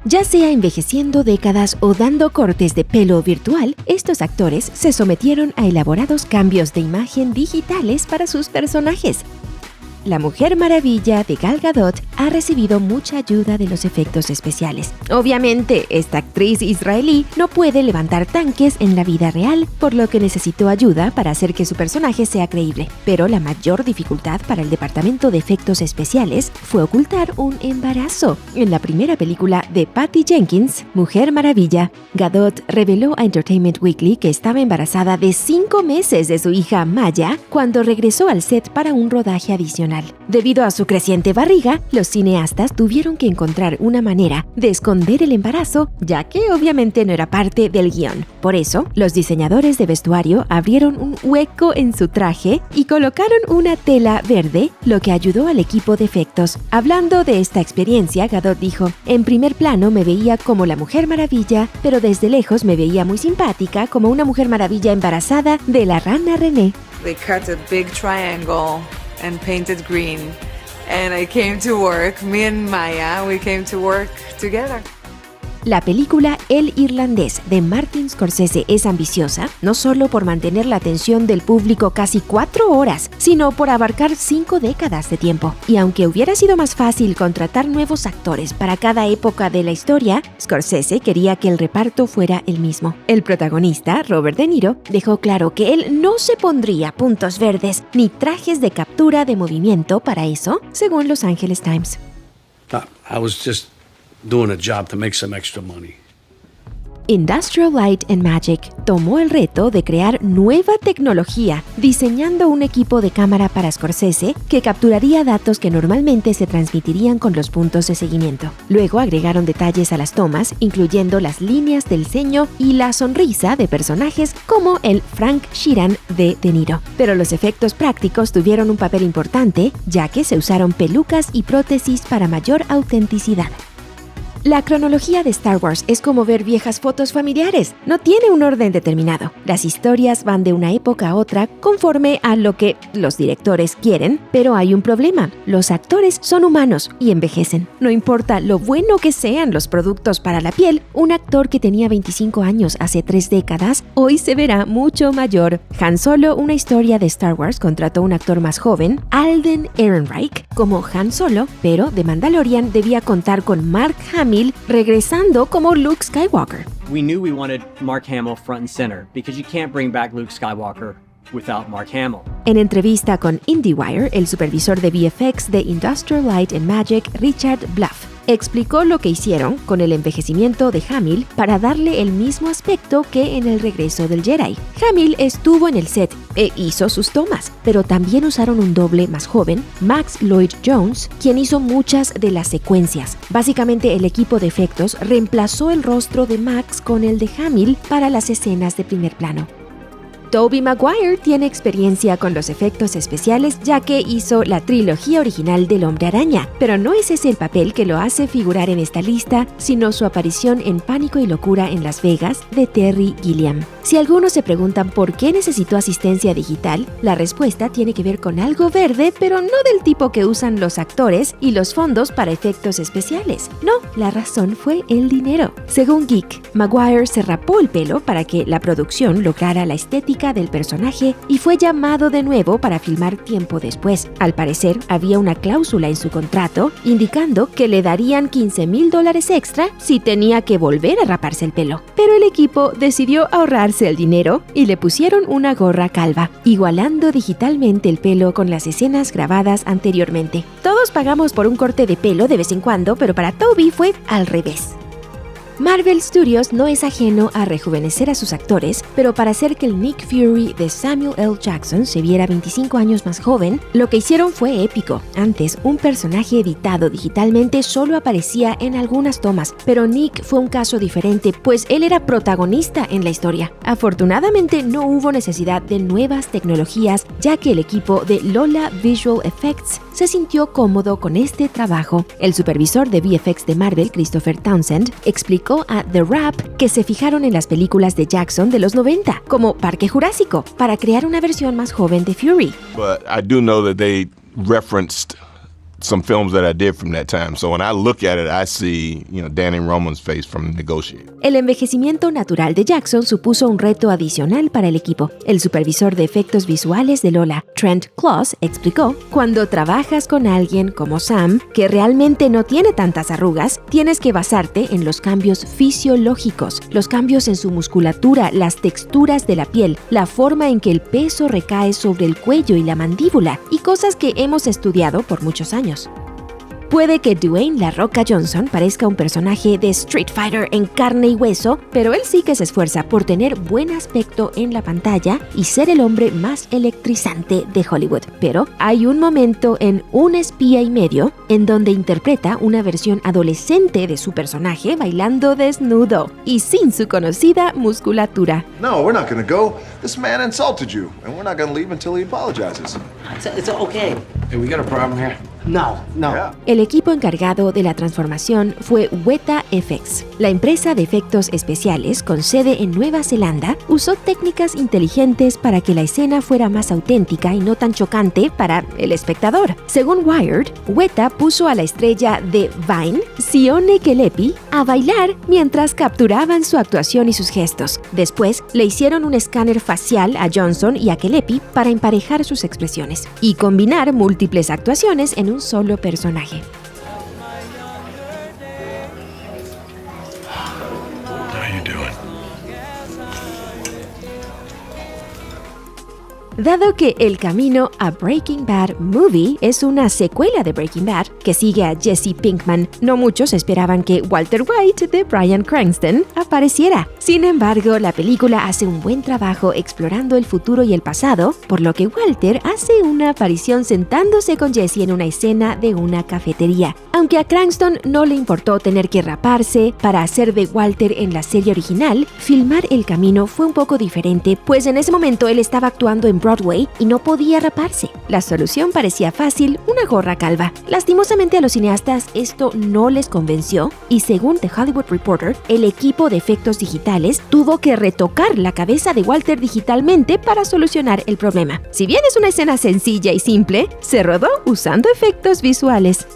Ya sea envejeciendo décadas o dando cortes de pelo virtual, estos actores se sometieron a elaborados cambios de imagen digitales para sus personajes. La Mujer Maravilla de Gal Gadot ha recibido mucha ayuda de los efectos especiales. Obviamente, esta actriz israelí no puede levantar tanques en la vida real, por lo que necesitó ayuda para hacer que su personaje sea creíble. Pero la mayor dificultad para el departamento de efectos especiales fue ocultar un embarazo. En la primera película de Patty Jenkins, Mujer Maravilla, Gadot reveló a Entertainment Weekly que estaba embarazada de 5 meses de su hija Maya cuando regresó al set para un rodaje adicional. Debido a su creciente barriga, los cineastas tuvieron que encontrar una manera de esconder el embarazo, ya que obviamente no era parte del guión. Por eso, los diseñadores de vestuario abrieron un hueco en su traje y colocaron una tela verde, lo que ayudó al equipo de efectos. Hablando de esta experiencia, Gadot dijo: "En primer plano me veía como la Mujer Maravilla, pero desde lejos me veía muy simpática como una Mujer Maravilla embarazada de la rana René". They cut a big triangle and painted green. And I came to work, me and Maya, we came to work together. La película El Irlandés de Martin Scorsese es ambiciosa, no solo por mantener la atención del público casi 4 horas, sino por abarcar 5 décadas de tiempo. Y aunque hubiera sido más fácil contratar nuevos actores para cada época de la historia, Scorsese quería que el reparto fuera el mismo. El protagonista, Robert De Niro, dejó claro que él no se pondría puntos verdes ni trajes de captura de movimiento para eso, según Los Angeles Times. I was just doing a job to make some extra money. Industrial Light and Magic tomó el reto de crear nueva tecnología, diseñando un equipo de cámara para Scorsese que capturaría datos que normalmente se transmitirían con los puntos de seguimiento. Luego agregaron detalles a las tomas, incluyendo las líneas del ceño y la sonrisa de personajes como el Frank Sheeran de De Niro. Pero los efectos prácticos tuvieron un papel importante, ya que se usaron pelucas y prótesis para mayor autenticidad. La cronología de Star Wars es como ver viejas fotos familiares. No tiene un orden determinado. Las historias van de una época a otra conforme a lo que los directores quieren, pero hay un problema. Los actores son humanos y envejecen. No importa lo bueno que sean los productos para la piel, un actor que tenía 25 años hace 3 décadas, hoy se verá mucho mayor. Han Solo, una historia de Star Wars, contrató a un actor más joven, Alden Ehrenreich, como Han Solo, pero The Mandalorian debía contar con Mark Hamill regresando como Luke Skywalker. We knew we wanted Mark Hamill front and center because you can't bring back Luke Skywalker without Mark Hamill. En entrevista con IndieWire, el supervisor de VFX de Industrial Light and Magic, Richard Bluff, explicó lo que hicieron con el envejecimiento de Hamill para darle el mismo aspecto que en el regreso del Jedi. Hamill estuvo en el set e hizo sus tomas, pero también usaron un doble más joven, Max Lloyd Jones, quien hizo muchas de las secuencias. Básicamente, el equipo de efectos reemplazó el rostro de Max con el de Hamill para las escenas de primer plano. Tobey Maguire tiene experiencia con los efectos especiales ya que hizo la trilogía original del Hombre Araña, pero no es ese el papel que lo hace figurar en esta lista, sino su aparición en Pánico y Locura en Las Vegas de Terry Gilliam. Si algunos se preguntan por qué necesitó asistencia digital, la respuesta tiene que ver con algo verde, pero no del tipo que usan los actores y los fondos para efectos especiales. No, la razón fue el dinero. Según Geek, Maguire se rapó el pelo para que la producción lograra la estética del personaje y fue llamado de nuevo para filmar tiempo después. Al parecer, había una cláusula en su contrato indicando que le darían $15,000 extra si tenía que volver a raparse el pelo. Pero el equipo decidió ahorrarse el dinero y le pusieron una gorra calva, igualando digitalmente el pelo con las escenas grabadas anteriormente. Todos pagamos por un corte de pelo de vez en cuando, pero para Tobey fue al revés. Marvel Studios no es ajeno a rejuvenecer a sus actores, pero para hacer que el Nick Fury de Samuel L. Jackson se viera 25 años más joven, lo que hicieron fue épico. Antes, un personaje editado digitalmente solo aparecía en algunas tomas, pero Nick fue un caso diferente, pues él era protagonista en la historia. Afortunadamente, no hubo necesidad de nuevas tecnologías, ya que el equipo de Lola Visual Effects se sintió cómodo con este trabajo. El supervisor de VFX de Marvel, Christopher Townsend, explicó a The Wrap que se fijaron en las películas de Jackson de los 90, como Parque Jurásico, para crear una versión más joven de Fury. But I do know that they referenced some films that I did from that time. So when I look at it, I see, Danny Roman's face from Negotiator. El envejecimiento natural de Jackson supuso un reto adicional para el equipo. El supervisor de efectos visuales de Lola, Trent Close, explicó: cuando trabajas con alguien como Sam, que realmente no tiene tantas arrugas, tienes que basarte en los cambios fisiológicos, los cambios en su musculatura, las texturas de la piel, la forma en que el peso recae sobre el cuello y la mandíbula, y cosas que hemos estudiado por muchos años. Puede que Dwayne "La Roca" Johnson parezca un personaje de Street Fighter en carne y hueso, pero él sí que se esfuerza por tener buen aspecto en la pantalla y ser el hombre más electrizante de Hollywood. Pero hay un momento en Un espía y medio en donde interpreta una versión adolescente de su personaje bailando desnudo y sin su conocida musculatura. No, we're not gonna go. This man insulted you, and we're not gonna leave until he apologizes. It's okay. Hey, we got a problem here. No. Yeah. El equipo encargado de la transformación fue Weta FX. La empresa de efectos especiales, con sede en Nueva Zelanda, usó técnicas inteligentes para que la escena fuera más auténtica y no tan chocante para el espectador. Según Wired, Weta puso a la estrella de Vine, Sione Kelepi, a bailar mientras capturaban su actuación y sus gestos. Después, le hicieron un escáner facial a Johnson y a Kelepi para emparejar sus expresiones y combinar múltiples actuaciones en un solo personaje. How you doing? Dado que El Camino a Breaking Bad Movie es una secuela de Breaking Bad que sigue a Jesse Pinkman, no muchos esperaban que Walter White de Bryan Cranston apareciera. Sin embargo, la película hace un buen trabajo explorando el futuro y el pasado, por lo que Walter hace una aparición sentándose con Jesse en una escena de una cafetería. Aunque a Cranston no le importó tener que raparse para hacer de Walter en la serie original, filmar El Camino fue un poco diferente, pues en ese momento él estaba actuando en Broadway y no podía raparse. La solución parecía fácil: una gorra calva. Lastimosamente a los cineastas esto no les convenció y, según The Hollywood Reporter, el equipo de efectos digitales tuvo que retocar la cabeza de Walter digitalmente para solucionar el problema. Si bien es una escena sencilla y simple, se rodó usando efectos visuales.